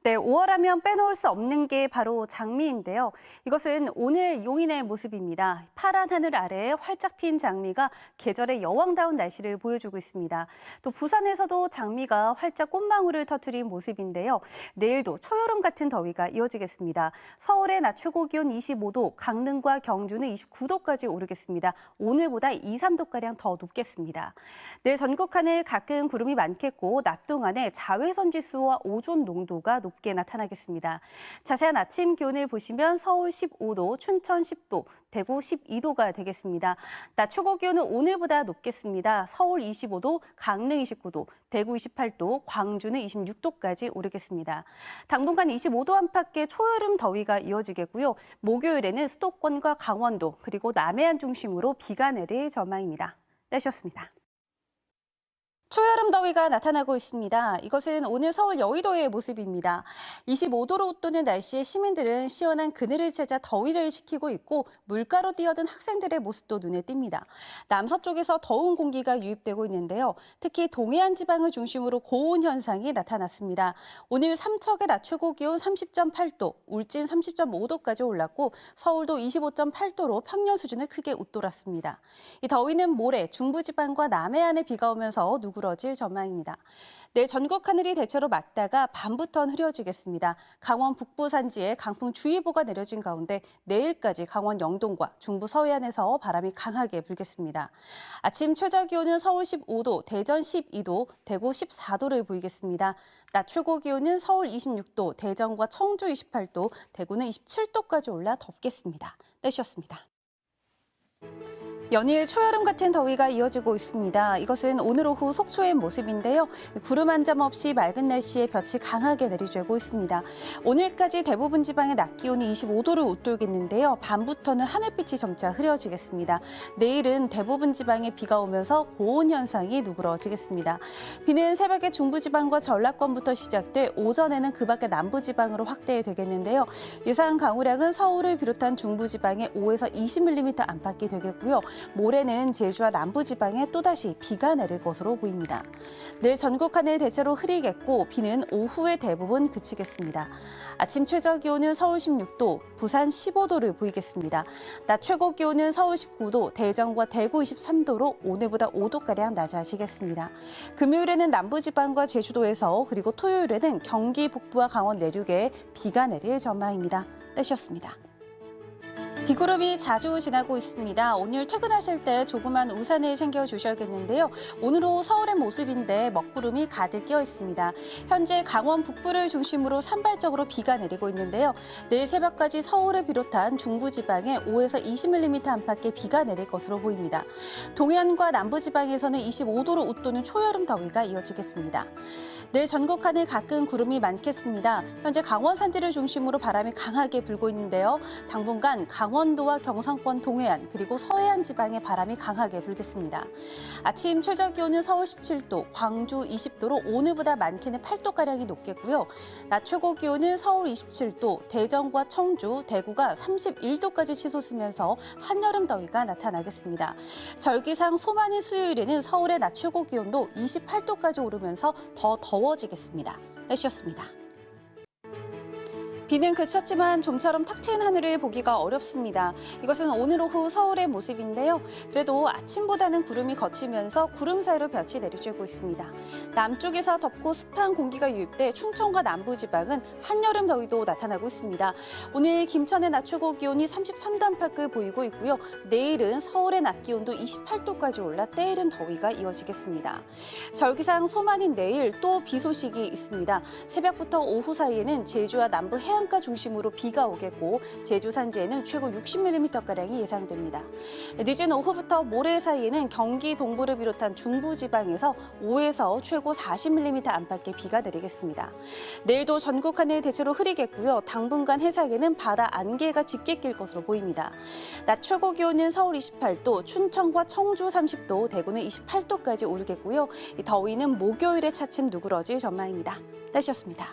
네, 5월 하면 빼놓을 수 없는 게 바로 장미인데요. 이것은 오늘 용인의 모습입니다. 파란 하늘 아래에 활짝 핀 장미가 계절의 여왕다운 날씨를 보여주고 있습니다. 또 부산에서도 장미가 활짝 꽃망울을 터뜨린 모습인데요. 내일도 초여름 같은 더위가 이어지겠습니다. 서울의 낮 최고 기온 25도, 강릉과 경주는 29도까지 오르겠습니다. 오늘보다 2, 3도가량 더 높겠습니다. 내일 전국 하늘 가끔 구름이 많겠고 낮 동안에 자외선 지수와 오존 농도가 높게 나타나겠습니다. 자세한 아침 기온을 보시면 서울 15도, 춘천 10도, 대구 12도가 되겠습니다. 낮 최고 기온은 오늘보다 높겠습니다. 서울 25도, 강릉 29도, 대구 28도, 광주는 26도까지 오르겠습니다. 당분간 25도 안팎의 초여름 더위가 이어지겠고요. 목요일에는 수도권과 강원도 그리고 남해안 중심으로 비가 내릴 전망입니다. 날씨였습니다. 초여름 더위가 나타나고 있습니다. 이것은 오늘 서울 여의도의 모습입니다. 25도로 웃도는 날씨에 시민들은 시원한 그늘을 찾아 더위를 식히고 있고 물가로 뛰어든 학생들의 모습도 눈에 띕니다. 남서쪽에서 더운 공기가 유입되고 있는데요. 특히 동해안 지방을 중심으로 고온 현상이 나타났습니다. 오늘 삼척의 낮 최고 기온 30.8도, 울진 30.5도까지 올랐고 서울도 25.8도로 평년 수준을 크게 웃돌았습니다. 이 더위는 모레 중부지방과 남해안에 비가 오면서 누그러질 전망입니다. 내일 전국 하늘이 대체로 맑다가 밤부터는 흐려지겠습니다. 강원 북부 산지에 강풍주의보가 내려진 가운데 내일까지 강원 영동과 중부 서해안에서 바람이 강하게 불겠습니다. 아침 최저 기온은 서울 15도, 대전 12도, 대구 14도를 보이겠습니다. 낮 최고 기온은 서울 26도, 대전과 청주 28도, 대구는 27도까지 올라 덥겠습니다. 날씨였습니다. 연일 초여름 같은 더위가 이어지고 있습니다. 이것은 오늘 오후 속초의 모습인데요. 구름 한 점 없이 맑은 날씨에 볕이 강하게 내리쬐고 있습니다. 오늘까지 대부분 지방의 낮 기온이 25도를 웃돌겠는데요. 밤부터는 하늘빛이 점차 흐려지겠습니다. 내일은 대부분 지방에 비가 오면서 고온 현상이 누그러지겠습니다. 비는 새벽에 중부지방과 전라권부터 시작돼 오전에는 그 밖의 남부지방으로 확대되겠는데요. 예상 강우량은 서울을 비롯한 중부지방에 5에서 20mm 안팎이 되겠고요. 모레는 제주와 남부지방에 또다시 비가 내릴 것으로 보입니다. 내일 전국 하늘 대체로 흐리겠고 비는 오후에 대부분 그치겠습니다. 아침 최저 기온은 서울 16도, 부산 15도를 보이겠습니다. 낮 최고 기온은 서울 19도, 대전과 대구 23도로 오늘보다 5도가량 낮아지겠습니다. 금요일에는 남부지방과 제주도에서 그리고 토요일에는 경기 북부와 강원 내륙에 비가 내릴 전망입니다. 날씨였습니다. 비구름이 자주 지나고 있습니다. 오늘 퇴근하실 때 조그만 우산을 챙겨주셔야겠는데요. 오늘 오후 서울의 모습인데 먹구름이 가득 끼어 있습니다. 현재 강원 북부를 중심으로 산발적으로 비가 내리고 있는데요. 내일 새벽까지 서울을 비롯한 중부지방에 5에서 20mm 안팎의 비가 내릴 것으로 보입니다. 동해안과 남부지방에서는 25도로 웃도는 초여름 더위가 이어지겠습니다. 내일 전국 하늘 가끔 구름이 많겠습니다. 현재 강원 산지를 중심으로 바람이 강하게 불고 있는데요. 당분간 강원도와 경상권 동해안 그리고 서해안 지방에 바람이 강하게 불겠습니다. 아침 최저 기온은 서울 17도, 광주 20도로 오늘보다 많게는 8도가량이 높겠고요. 낮 최고 기온은 서울 27도, 대전과 청주, 대구가 31도까지 치솟으면서 한여름 더위가 나타나겠습니다. 절기상 소만인 수요일에는 서울의 낮 최고 기온도 28도까지 오르면서 더 더워지겠습니다. 날씨였습니다. 비는 그쳤지만 좀처럼 탁 트인 하늘을 보기가 어렵습니다. 이것은 오늘 오후 서울의 모습인데요. 그래도 아침보다는 구름이 걷히면서 구름 사이로 볕이 내리쬐고 있습니다. 남쪽에서 덥고 습한 공기가 유입돼 충청과 남부지방은 한여름 더위도 나타나고 있습니다. 오늘 김천의 낮 최고 기온이 33도 안팎을 보이고 있고요. 내일은 서울의 낮 기온도 28도까지 올라 때이른 더위가 이어지겠습니다. 절기상 소만인 내일 또 비 소식이 있습니다. 새벽부터 오후 사이에는 제주와 남부 해안가 중심으로 비가 오겠고 제주 산지에는 최고 60mm가량이 예상됩니다. 늦은 오후부터 모레 사이에는 경기 동부를 비롯한 중부지방에서 5에서 최고 40mm 안팎의 비가 내리겠습니다. 내일도 전국 하늘 대체로 흐리겠고요. 당분간 해상에는 바다 안개가 짙게 낄 것으로 보입니다. 낮 최고 기온은 서울 28도, 춘천과 청주 30도, 대구는 28도까지 오르겠고요. 더위는 목요일에 차츰 누그러질 전망입니다. 날씨였습니다.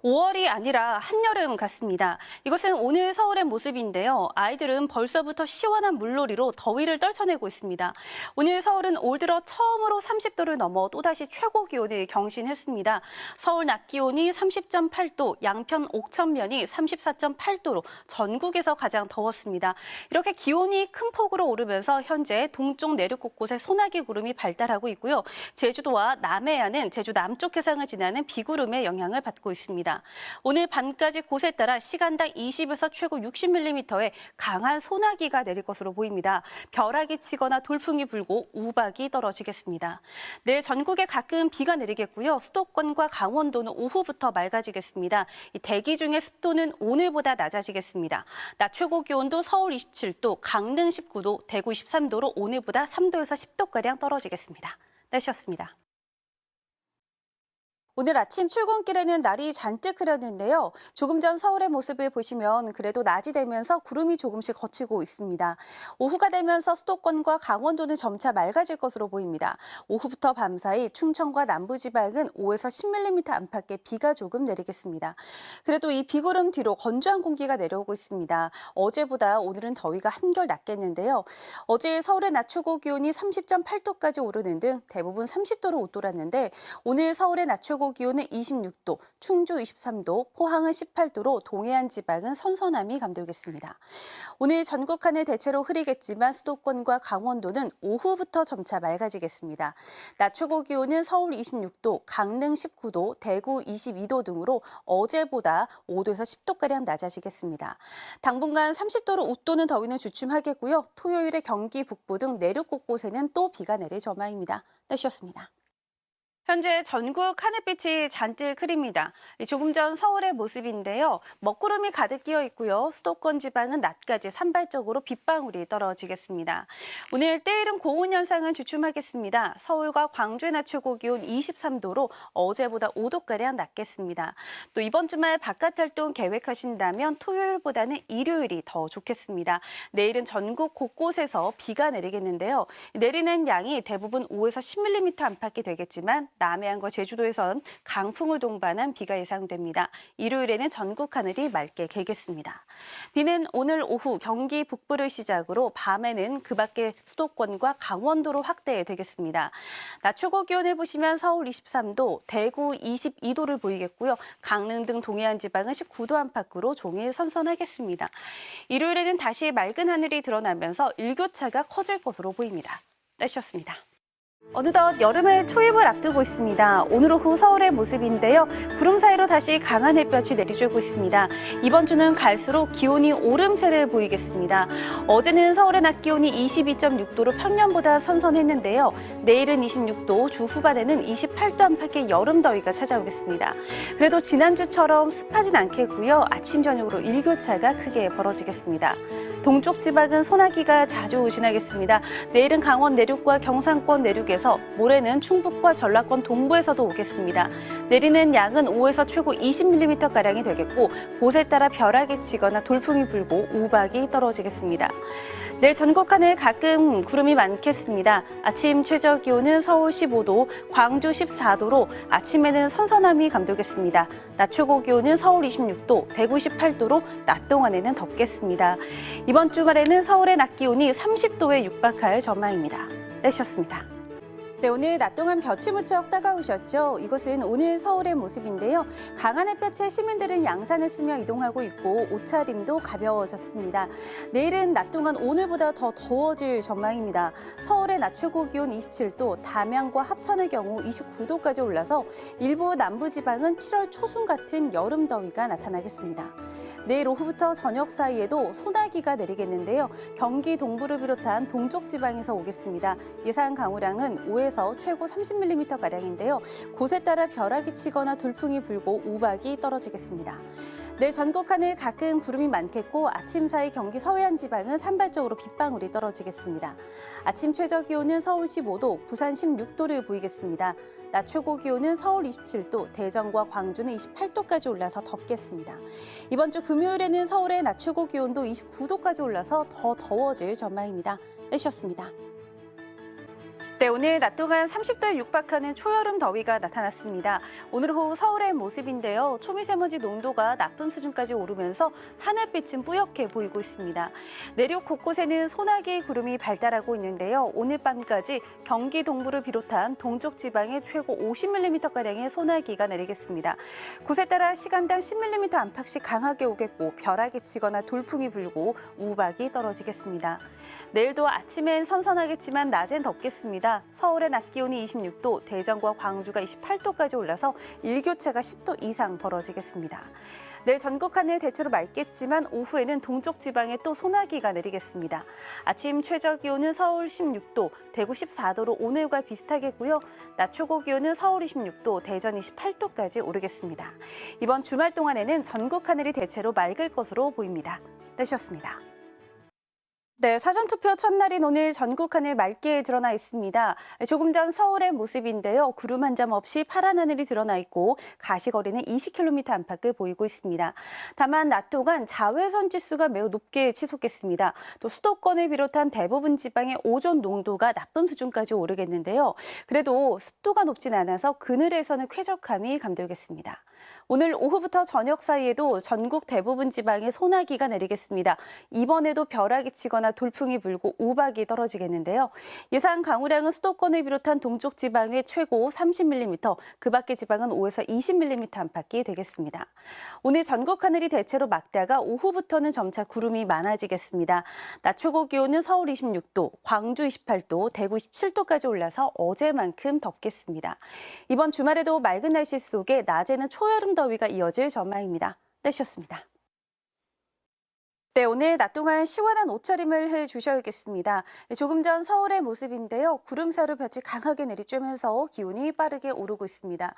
5월이 아니라 한여름 같습니다. 이것은 오늘 서울의 모습인데요. 아이들은 벌써부터 시원한 물놀이로 더위를 떨쳐내고 있습니다. 오늘 서울은 올 들어 처음으로 30도를 넘어 또다시 최고 기온을 경신했습니다. 서울 낮 기온이 30.8도, 양평 옥천면이 34.8도로 전국에서 가장 더웠습니다. 이렇게 기온이 큰 폭으로 오르면서 현재 동쪽 내륙 곳곳에 소나기 구름이 발달하고 있고요. 제주도와 남해안은 제주 남쪽 해상을 지나는 비구름의 영향을 받고 있습니다. 오늘 밤까지 곳에 따라 시간당 20에서 최고 60mm의 강한 소나기가 내릴 것으로 보입니다. 벼락이 치거나 돌풍이 불고 우박이 떨어지겠습니다. 내일 전국에 가끔 비가 내리겠고요. 수도권과 강원도는 오후부터 맑아지겠습니다. 대기 중의 습도는 오늘보다 낮아지겠습니다. 낮 최고 기온도 서울 27도, 강릉 19도, 대구 23도로 오늘보다 3도에서 10도가량 떨어지겠습니다. 날씨였습니다. 오늘 아침 출근길에는 날이 잔뜩 흐렸는데요. 조금 전 서울의 모습을 보시면 그래도 낮이 되면서 구름이 조금씩 걷히고 있습니다. 오후가 되면서 수도권과 강원도는 점차 맑아질 것으로 보입니다. 오후부터 밤사이 충청과 남부지방은 5에서 10mm 안팎의 비가 조금 내리겠습니다. 그래도 이 비구름 뒤로 건조한 공기가 내려오고 있습니다. 어제보다 오늘은 더위가 한결 낮겠는데요. 어제 서울의 낮 최고 기온이 30.8도까지 오르는 등 대부분 30도로 웃돌았는데 오늘 서울의 낮 최고 기온은 26도, 충주 23도, 포항은 18도로 동해안 지방은 선선함이 감돌겠습니다. 오늘 전국 하늘 대체로 흐리겠지만 수도권과 강원도는 오후부터 점차 맑아지겠습니다. 낮 최고 기온은 서울 26도, 강릉 19도, 대구 22도 등으로 어제보다 5도에서 10도가량 낮아지겠습니다. 당분간 30도로 웃도는 더위는 주춤하겠고요. 토요일에 경기 북부 등 내륙 곳곳에는 또 비가 내릴 전망입니다. 날씨였습니다. 현재 전국 하늘빛이 잔뜩 흐립니다. 조금 전 서울의 모습인데요. 먹구름이 가득 끼어 있고요. 수도권 지방은 낮까지 산발적으로 빗방울이 떨어지겠습니다. 오늘 때이른 고온 현상은 주춤하겠습니다. 서울과 광주의 낮 최고 기온 23도로 어제보다 5도가량 낮겠습니다. 또 이번 주말 바깥 활동 계획하신다면 토요일보다는 일요일이 더 좋겠습니다. 내일은 전국 곳곳에서 비가 내리겠는데요. 내리는 양이 대부분 5에서 10mm 안팎이 되겠지만 남해안과 제주도에선 강풍을 동반한 비가 예상됩니다. 일요일에는 전국 하늘이 맑게 개겠습니다. 비는 오늘 오후 경기 북부를 시작으로 밤에는 그 밖의 수도권과 강원도로 확대되겠습니다. 낮 최고 기온을 보시면 서울 23도, 대구 22도를 보이겠고요. 강릉 등 동해안 지방은 19도 안팎으로 종일 선선하겠습니다. 일요일에는 다시 맑은 하늘이 드러나면서 일교차가 커질 것으로 보입니다. 날씨였습니다. 어느덧 여름의 초입을 앞두고 있습니다. 오늘 오후 서울의 모습인데요. 구름 사이로 다시 강한 햇볕이 내리쬐고 있습니다. 이번 주는 갈수록 기온이 오름세를 보이겠습니다. 어제는 서울의 낮 기온이 22.6도로 평년보다 선선했는데요. 내일은 26도, 주 후반에는 28도 안팎의 여름 더위가 찾아오겠습니다. 그래도 지난주처럼 습하진 않겠고요. 아침 저녁으로 일교차가 크게 벌어지겠습니다. 동쪽 지방은 소나기가 자주 지나겠습니다. 내일은 강원 내륙과 경상권 내륙에서 모레는 충북과 전라권 동부에서도 오겠습니다. 내리는 양은 5에서 최고 20mm가량이 되겠고 곳에 따라 벼락이 치거나 돌풍이 불고 우박이 떨어지겠습니다. 내일 전국 하늘 가끔 구름이 많겠습니다. 아침 최저 기온은 서울 15도, 광주 14도로 아침에는 선선함이 감돌겠습니다. 낮 최고 기온은 서울 26도, 대구 18도로 낮 동안에는 덥겠습니다. 이번 주말에는 서울의 낮 기온이 30도에 육박할 전망입니다. 날씨였습니다. 네, 오늘 낮 동안 볕이 무척 따가우셨죠? 이것은 오늘 서울의 모습인데요. 강한 햇볕에 시민들은 양산을 쓰며 이동하고 있고 옷차림도 가벼워졌습니다. 내일은 낮 동안 오늘보다 더 더워질 전망입니다. 서울의 낮 최고 기온 27도, 담양과 합천의 경우 29도까지 올라서 일부 남부지방은 7월 초순 같은 여름 더위가 나타나겠습니다. 내일 오후부터 저녁 사이에도 소나기가 내리겠는데요. 경기 동부를 비롯한 동쪽 지방에서 오겠습니다. 예상 강우량은 5에서 최고 30mm가량인데요. 곳에 따라 벼락이 치거나 돌풍이 불고 우박이 떨어지겠습니다. 내일 전국 하늘 가끔 구름이 많겠고 아침 사이 경기 서해안 지방은 산발적으로 빗방울이 떨어지겠습니다. 아침 최저 기온은 서울 15도, 부산 16도를 보이겠습니다. 낮 최고 기온은 서울 27도, 대전과 광주는 28도까지 올라서 덥겠습니다. 이번 주 금요일에는 서울의 낮 최고 기온도 29도까지 올라서 더 더워질 전망입니다. 날씨였습니다. 네, 오늘 낮 동안 30도에 육박하는 초여름 더위가 나타났습니다. 오늘 오후 서울의 모습인데요. 초미세먼지 농도가 나쁨 수준까지 오르면서 하늘빛은 뿌옇게 보이고 있습니다. 내륙 곳곳에는 소나기 구름이 발달하고 있는데요. 오늘 밤까지 경기 동부를 비롯한 동쪽 지방에 최고 50mm가량의 소나기가 내리겠습니다. 곳에 따라 시간당 10mm 안팎씩 강하게 오겠고 벼락이 치거나 돌풍이 불고 우박이 떨어지겠습니다. 내일도 아침엔 선선하겠지만 낮엔 덥겠습니다. 서울의 낮 기온이 26도, 대전과 광주가 28도까지 올라서 일교차가 10도 이상 벌어지겠습니다. 내일 전국 하늘 대체로 맑겠지만 오후에는 동쪽 지방에 또 소나기가 내리겠습니다. 아침 최저 기온은 서울 16도, 대구 14도로 오늘과 비슷하겠고요. 낮 최고 기온은 서울 26도, 대전 28도까지 오르겠습니다. 이번 주말 동안에는 전국 하늘이 대체로 맑을 것으로 보입니다. 날씨였습니다. 네, 사전투표 첫날인 오늘 전국 하늘 맑게 드러나 있습니다. 조금 전 서울의 모습인데요. 구름 한 점 없이 파란 하늘이 드러나 있고 가시거리는 20km 안팎을 보이고 있습니다. 다만 낮 동안 자외선 지수가 매우 높게 치솟겠습니다. 또 수도권을 비롯한 대부분 지방의 오존 농도가 나쁨 수준까지 오르겠는데요. 그래도 습도가 높진 않아서 그늘에서는 쾌적함이 감돌겠습니다. 오늘 오후부터 저녁 사이에도 전국 대부분 지방에 소나기가 내리겠습니다. 이번에도 벼락이 치거나 돌풍이 불고 우박이 떨어지겠는데요. 예상 강우량은 수도권을 비롯한 동쪽 지방에 최고 30mm, 그 밖의 지방은 5에서 20mm 안팎이 되겠습니다. 오늘 전국 하늘이 대체로 맑다가 오후부터는 점차 구름이 많아지겠습니다. 낮 최고 기온은 서울 26도, 광주 28도, 대구 17도까지 올라서 어제만큼 덥겠습니다. 이번 주말에도 맑은 날씨 속에 낮에는 초여름 더위가 이어질 전망입니다. 날씨였습니다. 네, 오늘 낮 동안 시원한 옷차림을 해주셔야겠습니다. 조금 전 서울의 모습인데요. 구름 사이로 볕이 강하게 내리쬐면서 기온이 빠르게 오르고 있습니다.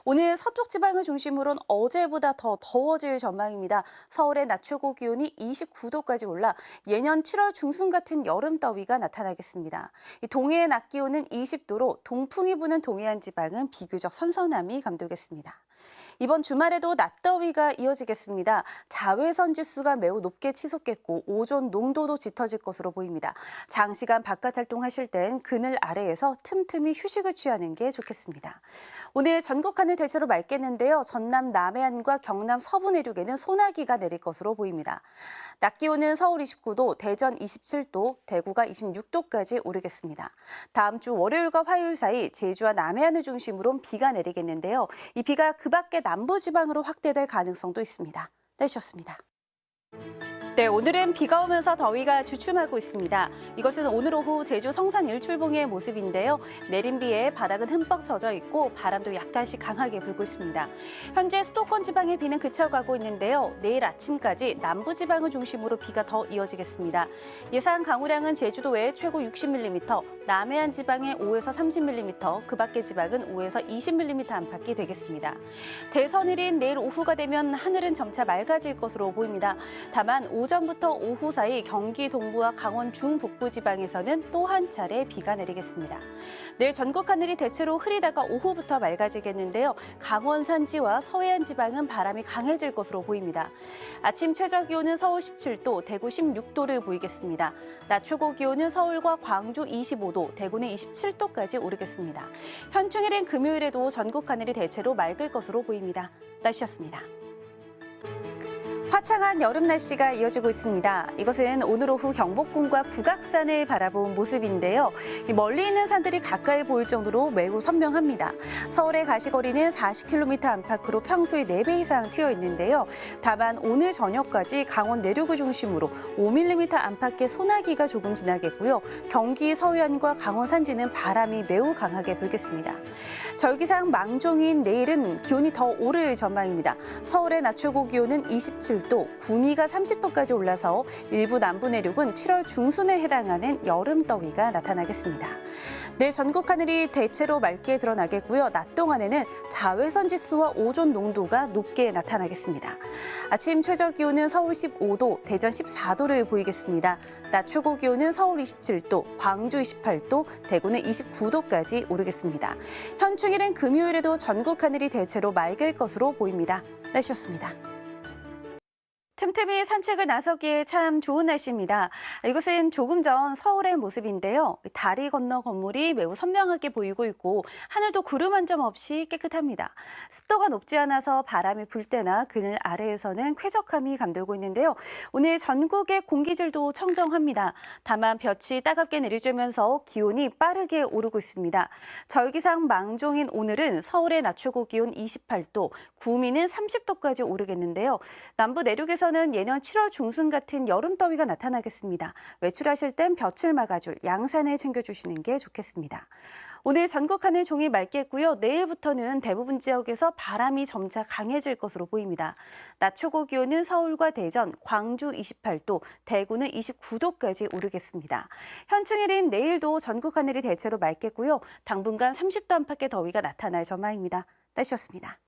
오늘 서쪽 지방을 중심으로는 어제보다 더 더워질 전망입니다. 서울의 낮 최고 기온이 29도까지 올라 예년 7월 중순 같은 여름 더위가 나타나겠습니다. 동해의 낮 기온은 20도로 동풍이 부는 동해안 지방은 비교적 선선함이 감돌겠습니다. 이번 주말에도 낮더위가 이어지겠습니다. 자외선 지수가 매우 높게 치솟겠고 오존 농도도 짙어질 것으로 보입니다. 장시간 바깥 활동하실 땐 그늘 아래에서 틈틈이 휴식을 취하는 게 좋겠습니다. 오늘 전국 하늘 대체로 맑겠는데요. 전남 남해안과 경남 서부 내륙에는 소나기가 내릴 것으로 보입니다. 낮 기온은 서울 29도, 대전 27도, 대구가 26도까지 오르겠습니다. 다음 주 월요일과 화요일 사이 제주와 남해안을 중심으로 비가 내리겠는데요. 이 비가 그 밖에 남부지방으로 확대될 가능성도 있습니다. 날씨였습니다. 네, 오늘은 비가 오면서 더위가 주춤하고 있습니다. 이것은 오늘 오후 제주 성산 일출봉의 모습인데요. 내린 비에 바닥은 흠뻑 젖어 있고 바람도 약간씩 강하게 불고 있습니다. 현재 수도권 지방의 비는 그쳐가고 있는데요. 내일 아침까지 남부지방을 중심으로 비가 더 이어지겠습니다. 예상 강우량은 제주도에 최고 60mm, 남해안 지방에 5에서 30mm, 그 밖의 지방은 5에서 20mm 안팎이 되겠습니다. 대선일인 내일 오후가 되면 하늘은 점차 맑아질 것으로 보입니다. 다만 오전부터 오후 사이 경기 동부와 강원 중북부 지방에서는 또 한 차례 비가 내리겠습니다. 내일 전국 하늘이 대체로 흐리다가 오후부터 맑아지겠는데요. 강원 산지와 서해안 지방은 바람이 강해질 것으로 보입니다. 아침 최저 기온은 서울 17도, 대구 16도를 보이겠습니다. 낮 최고 기온은 서울과 광주 25도, 대구는 27도까지 오르겠습니다. 현충일인 금요일에도 전국 하늘이 대체로 맑을 것으로 보입니다. 날씨였습니다. 화창한 여름 날씨가 이어지고 있습니다. 이것은 오늘 오후 경복궁과 북악산을 바라본 모습인데요. 멀리 있는 산들이 가까이 보일 정도로 매우 선명합니다. 서울의 가시거리는 40km 안팎으로 평소의 4배 이상 튀어 있는데요. 다만 오늘 저녁까지 강원 내륙을 중심으로 5mm 안팎의 소나기가 조금 지나겠고요. 경기 서해안과 강원 산지는 바람이 매우 강하게 불겠습니다. 절기상 망종인 내일은 기온이 더 오를 전망입니다. 서울의 낮 최고 기온은 27도, 구미가 30도까지 올라서 일부 남부 내륙은 7월 중순에 해당하는 여름 더위가 나타나겠습니다. 내일 전국 하늘이 대체로 맑게 드러나겠고요. 낮 동안에는 자외선 지수와 오존 농도가 높게 나타나겠습니다. 아침 최저 기온은 서울 15도, 대전 14도를 보이겠습니다. 낮 최고 기온은 서울 27도, 광주 28도, 대구는 29도까지 오르겠습니다. 현충일은 금요일에도 전국 하늘이 대체로 맑을 것으로 보입니다. 날씨였습니다. 틈틈이 산책을 나서기에 참 좋은 날씨입니다. 이것은 조금 전 서울의 모습인데요. 다리 건너 건물이 매우 선명하게 보이고 있고 하늘도 구름 한 점 없이 깨끗합니다. 습도가 높지 않아서 바람이 불 때나 그늘 아래에서는 쾌적함이 감돌고 있는데요. 오늘 전국의 공기질도 청정합니다. 다만 볕이 따갑게 내리쬐면서 기온이 빠르게 오르고 있습니다. 절기상 망종인 오늘은 서울의 낮 최고 기온 28도, 구미는 30도까지 오르겠는데요. 남부 내륙에서는 예년 7월 중순 같은 여름 더위가 나타나겠습니다. 외출하실 땐 볕을 막아줄 양산을 챙겨주시는 게 좋겠습니다. 오늘 전국 하늘 종일 맑겠고요. 내일부터는 대부분 지역에서 바람이 점차 강해질 것으로 보입니다. 낮 최고 기온은 서울과 대전, 광주 28도, 대구는 29도까지 오르겠습니다. 현충일인 내일도 전국 하늘이 대체로 맑겠고요. 당분간 30도 안팎의 더위가 나타날 전망입니다. 날씨였습니다.